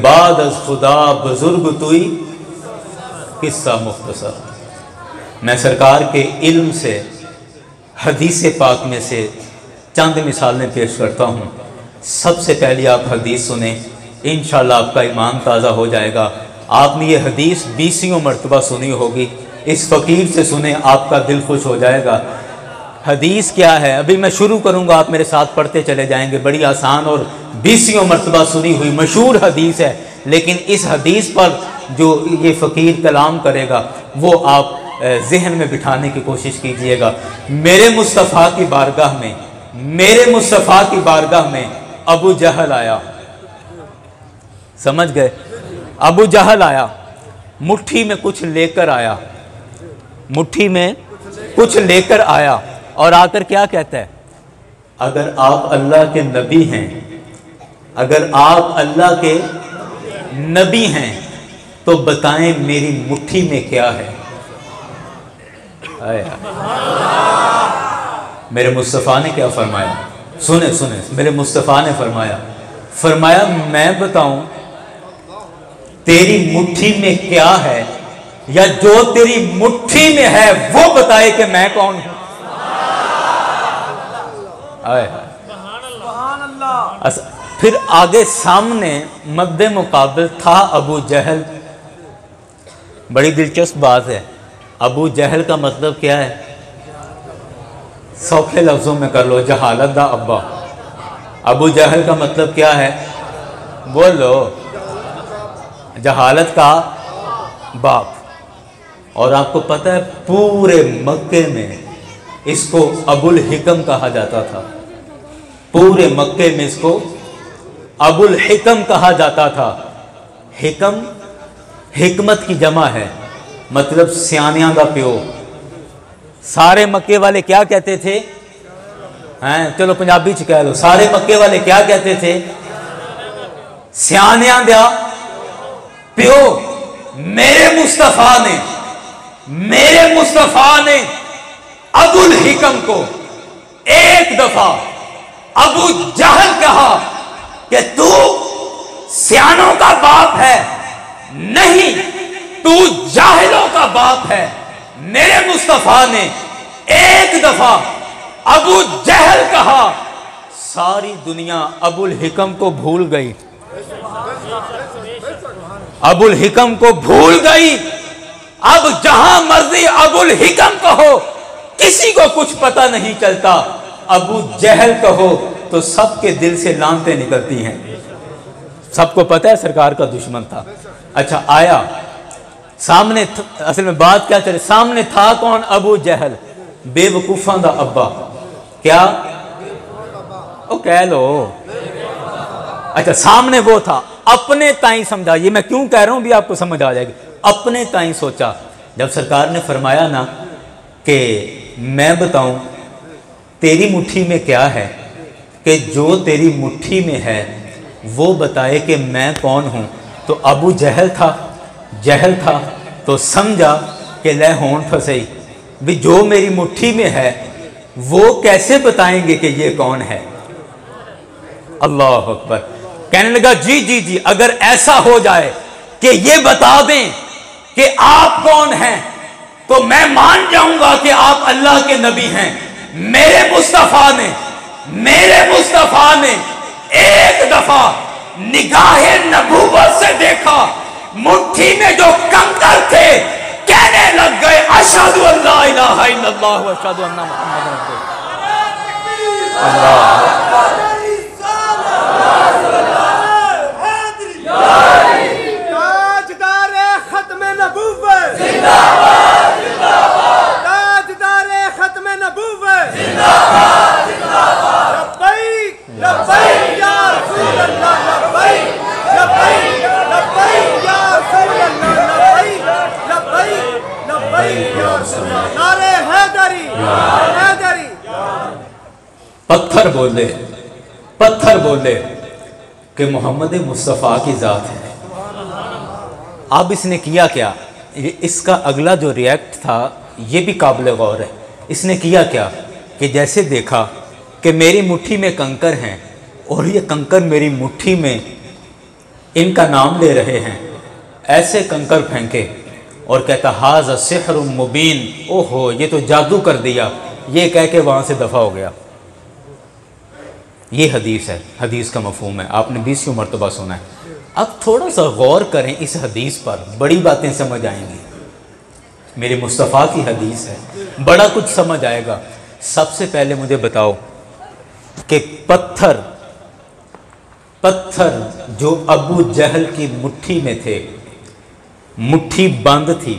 بعد از خدا بزرگ توئی قصہ مختصر۔ میں سرکار کے علم سے حدیث پاک میں سے چند مثالیں پیش کرتا ہوں۔ سب سے پہلی آپ حدیث سنیں، انشاءاللہ آپ کا ایمان تازہ ہو جائے گا۔ آپ نے یہ حدیث 20 مرتبہ سنی ہوگی، اس فقیر سے سنیں، آپ کا دل خوش ہو جائے گا۔ حدیث کیا ہے؟ ابھی میں شروع کروں گا، آپ میرے ساتھ پڑھتے چلے جائیں گے۔ بڑی آسان اور 20 مرتبہ سنی ہوئی مشہور حدیث ہے، لیکن اس حدیث پر جو یہ فقیر کلام کرے گا وہ آپ ذہن میں بٹھانے کی کوشش کیجئے گا۔ میرے مصطفیٰ کی بارگاہ میں ابو جہل آیا، سمجھ گئے؟ ابو جہل آیا، مٹھی میں کچھ لے کر آیا اور آ کر کیا کہتا ہے؟ اگر آپ اللہ کے نبی ہیں تو بتائیں میری مٹھی میں کیا ہے؟ میرے مصطفیٰ نے کیا فرمایا؟ سنیں میرے مصطفیٰ نے فرمایا میں بتاؤں تیری مٹھی میں کیا ہے، یا جو تیری مٹھی میں ہے وہ بتائے کہ میں کون ہوں؟ پھر آگے سامنے مد مقابل تھا ابو جہل۔ بڑی دلچسپ بات ہے، ابو جہل کا مطلب کیا ہے؟ سوکھے لفظوں میں کر لو، جہالت دا ابا۔ ابو جہل کا مطلب کیا ہے؟ بولو، جہالت کا باپ۔ اور آپ کو پتہ ہے پورے مکے میں اس کو ابو الحکم کہا جاتا تھا، پورے مکے میں اس کو ابو الحکم کہا جاتا تھا۔ حکم حکمت کی جمع ہے، مطلب سیانیاں دا پیو۔ سارے مکے والے کیا کہتے تھے؟ چلو پنجابی چ کہہ لو، سارے مکے والے کیا کہتے تھے؟ سیانیاں دا پیو۔ میرے مصطفیٰ نے ابو الحکم کو ایک دفعہ ابو جہل کہا کہ تو سیانوں کا باپ ہے، نہیں تو جاہلوں کا باپ ہے۔ میرے مصطفیٰ نے ایک دفعہ ابو جہل کہا، ساری دنیا ابو الحکم کو بھول گئی، ابو الحکم کو بھول گئی۔ اب جہاں مرضی ابو الحکم کہو، کسی کو کچھ پتہ نہیں چلتا، ابو جہل کہو تو سب کے دل سے لانتیں نکلتی ہیں۔ سب کو پتہ ہے سرکار کا دشمن تھا۔ اچھا آیا سامنے، اصل میں بات کیا چلے، سامنے تھا کون؟ ابو جہل، بے وقوفاں دا ابا۔ کیا؟ او کہہ لو۔ اچھا سامنے وہ تھا، اپنے تائیں سمجھا، یہ میں کیوں کہہ رہا ہوں بھی آپ کو سمجھ آ جائے گی۔ اپنے تائیں سوچا، جب سرکار نے فرمایا نا کہ میں بتاؤں تیری مٹھی میں کیا ہے، کہ جو تیری مٹھی میں ہے وہ بتائے کہ میں کون ہوں، تو ابو جہل تھا تو سمجھا کہ لے ہون پھسئی بھی، جو میری مٹھی میں ہے وہ کیسے بتائیں گے کہ یہ کون ہے؟ اللہ اکبر۔ کہنے لگا جی اگر ایسا ہو جائے کہ یہ بتا دیں کہ آپ کون ہیں تو میں مان جاؤں گا کہ آپ اللہ کے نبی ہیں۔ میرے مصطفیٰ نے ایک دفعہ نگاہ نبوت سے دیکھا، مٹھی میں جو کنکر تھے، کہنے لگ گئے اشہد ان لا الہ الا اللہ و اشہد ان محمد رسول اللہ۔ تاجدار ختم نبوت زندہ باد، تاجدار ختم نبوت زندہ باد، لبیک لبیک یا رسول اللہ، لبیک لبیک لبیک یا رسول اللہ، لبیک لبیک لبیک یا رسول اللہ، نعرہ حیدری حیدری۔ پتھر بولے کہ محمد مصطفیٰ کی ذات ہے۔ اب اس نے کیا کیا؟ اس کا اگلا جو ریاکٹ تھا یہ بھی قابل غور ہے۔ اس نے کیا کیا کہ جیسے دیکھا کہ میری مٹھی میں کنکر ہیں اور یہ کنکر میری مٹھی میں ان کا نام لے رہے ہیں، ایسے کنکر پھینکے اور کہتا ھذا سحر مبین، او ہو یہ تو جادو کر دیا، یہ کہہ کے وہاں سے دفع ہو گیا۔ یہ حدیث ہے، حدیث کا مفہوم ہے، آپ نے 20 مرتبہ سنا ہے۔ اب تھوڑا سا غور کریں اس حدیث پر، بڑی باتیں سمجھ آئیں گی۔ میرے مصطفیٰ کی حدیث ہے، بڑا کچھ سمجھ آئے گا۔ سب سے پہلے مجھے بتاؤ کہ پتھر جو ابو جہل کی مٹھی میں تھے، مٹھی بند تھی،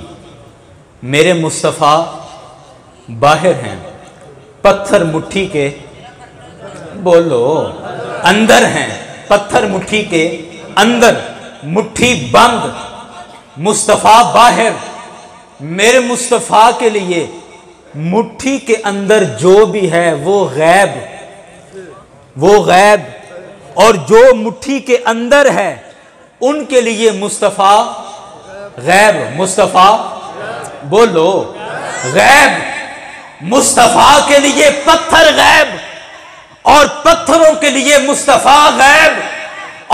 میرے مصطفیٰ باہر ہیں، پتھر مٹھی کے بولو اندر ہیں، پتھر مٹھی کے اندر، مٹھی بند، مصطفیٰ باہر۔ میرے مصطفیٰ کے لیے مٹھی کے اندر جو بھی ہے وہ غیب، اور جو مٹھی کے اندر ہے ان کے لیے مصطفیٰ غیب۔ مصطفیٰ بولو غیب، مصطفیٰ کے لیے پتھر غیب اور پتھروں کے لیے مصطفیٰ غیب۔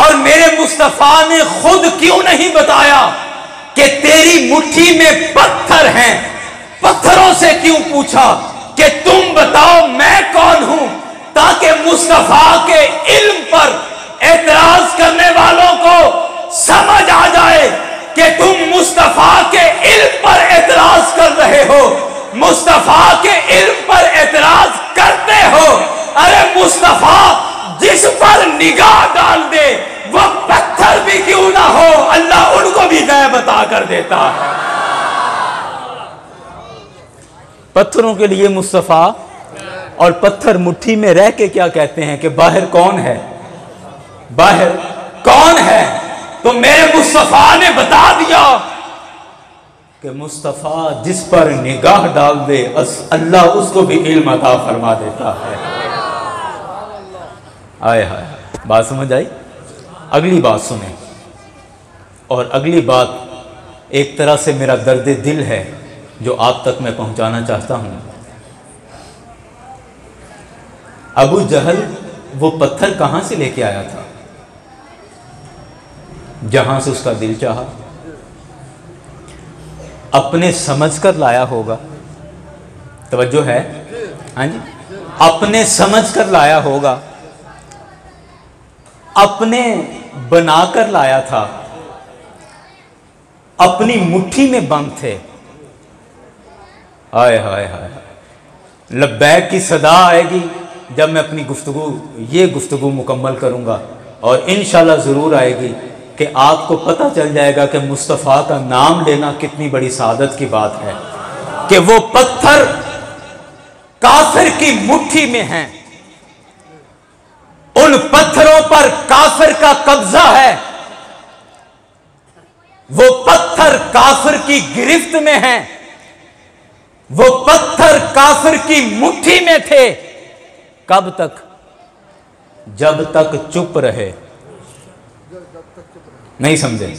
اور میرے مصطفیٰ نے خود کیوں نہیں بتایا کہ تیری مٹھی میں پتھر ہیں؟ پتھروں سے کیوں پوچھا کہ تم بتاؤ میں کون ہوں، تاکہ مصطفیٰ کے علم پر اعتراض کرنے والوں کو سمجھ آ جائے کہ تم مصطفیٰ کے علم پر اعتراض کر رہے ہو، مصطفیٰ کے علم پر اعتراض کرتے ہو۔ ارے مصطفیٰ جس پر نگاہ ڈال دے وہ پتھر بھی کیوں نہ ہو، اللہ ان کو بھی غیب عطا کر دیتا ہے۔ پتھروں کے لیے مصطفیٰ، اور پتھر مٹھی میں رہ کے کیا کہتے ہیں کہ باہر کون ہے، باہر کون ہے؟ تو میرے مصطفیٰ نے بتا دیا کہ مصطفیٰ جس پر نگاہ ڈال دے اللہ اس کو بھی علم عطا فرما دیتا ہے۔ آئے ہائے، بات سمجھ آئی؟ اگلی بات سنیں، اور اگلی بات ایک طرح سے میرا درد دل ہے جو آپ تک میں پہنچانا چاہتا ہوں۔ ابو جہل وہ پتھر کہاں سے لے کے آیا تھا؟ جہاں سے اس کا دل چاہا، اپنے سمجھ کر لایا ہوگا۔ توجہ ہے؟ ہاں جی، اپنے سمجھ کر لایا ہوگا، اپنے بنا کر لایا تھا، اپنی مٹھی میں بند تھے۔ آئے ہائے ہائے، لبیک کی صدا آئے گی جب میں اپنی یہ گفتگو مکمل کروں گا، اور انشاءاللہ ضرور آئے گی کہ آپ کو پتہ چل جائے گا کہ مصطفیٰ کا نام لینا کتنی بڑی سعادت کی بات ہے، کہ وہ پتھر کافر کی مٹھی میں ہیں، ان پتھروں پر کافر کا قبضہ ہے، وہ پتھر کافر کی گرفت میں ہیں، وہ پتھر کافر کی مٹھی میں تھے۔ کب تک؟ جب تک چپ رہے۔ نہیں سمجھے؟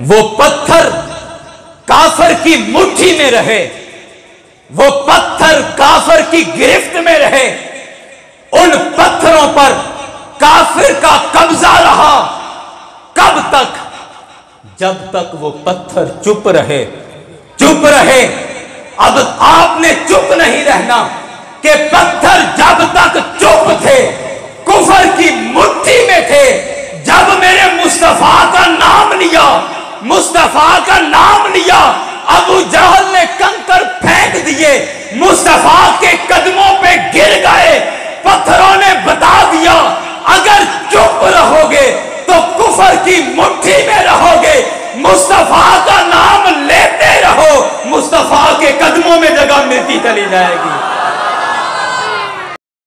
وہ پتھر کافر کی مٹھی میں رہے، وہ پتھر کافر کی گرفت میں رہے، ان پتھروں پر کافر کا قبضہ رہا۔ کب تک؟ جب تک وہ پتھر چپ رہے، چپ رہے۔ اب آپ نے چپ نہیں رہنا کہ پتھر جب تک چپ تھے، کفر کی مٹھی میں تھے، جب میرے مصطفیٰ کا نام لیا، مصطفیٰ کا نام لیا، ابو جہل نے کنکر پھینک دیے، مصطفیٰ کے قدموں پہ گر گئے، پتھروں